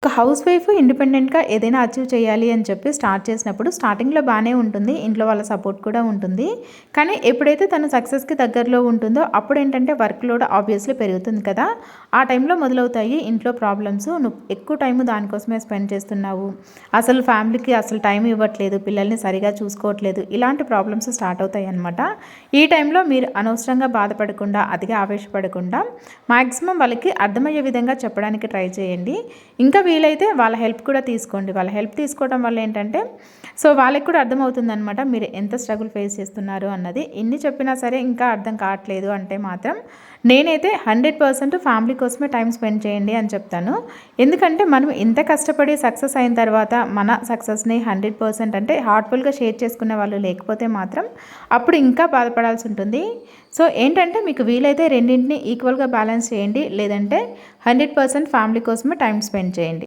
ఒక house wife ఇండిపెండెంట్‌గా ఏదైనా అచీవ్ చేయాలి అని చెప్పి స్టార్ట్ చేసినప్పుడు స్టార్టింగ్‌లో బానే ఉంటుంది. ఇంట్లో వాళ్ళ సపోర్ట్ కూడా ఉంటుంది. కానీ ఎప్పుడైతే తను సక్సెస్‌కి దగ్గరలో ఉంటుందో అప్పుడేంటంటే వర్క్ లోడ్ ఆబ్వియస్‌లీ పెరుగుతుంది కదా! ఆ టైంలో మొదలవుతాయి ఇంట్లో ప్రాబ్లమ్స్. నువ్వు ఎక్కువ టైం దానికోసమే స్పెండ్ చేస్తున్నావు. అసలు ఫ్యామిలీకి అసలు టైం ఇవ్వట్లేదు. పిల్లల్ని సరిగా చూసుకోవట్లేదు. ఇలాంటి ప్రాబ్లమ్స్ స్టార్ట్ అవుతాయన్నమాట. ఈ టైంలో మీరు అనవసరంగా బాధపడకుండా, అతిగా ఆవేశపడకుండా మాక్సిమం వాళ్ళకి అర్థమయ్యే విధంగా చెప్పడానికి ట్రై చేయండి. ఇంకా వీలైతే వాళ్ళ హెల్ప్ కూడా తీసుకోండి. వాళ్ళ హెల్ప్ తీసుకోవడం వల్ల ఏంటంటే వాళ్ళకి కూడా అర్థమవుతుందనమాట మీరు ఎంత స్ట్రగుల్ ఫేస్ చేస్తున్నారు అన్నది. ఎన్ని చెప్పినా సరే ఇంకా అర్థం కావట్లేదు అంటే మాత్రం నేనైతే 100% ఫ్యామిలీ కోసమే టైం స్పెండ్ చేయండి అని చెప్తాను. ఎందుకంటే మనం ఇంత కష్టపడి సక్సెస్ అయిన తర్వాత మన సక్సెస్‌ని 100% అంటే హార్ట్‌ఫుల్‌గా షేర్ చేసుకునే వాళ్ళు లేకపోతే మాత్రం అప్పుడు ఇంకా బాధపడాల్సి ఉంటుంది. ఏంటంటే మీకు వీలైతే రెండింటిని ఈక్వల్‌గా బ్యాలెన్స్ చేయండి. లేదంటే 100% ఫ్యామిలీ కోసమే టైం స్పెండ్ చేయండి.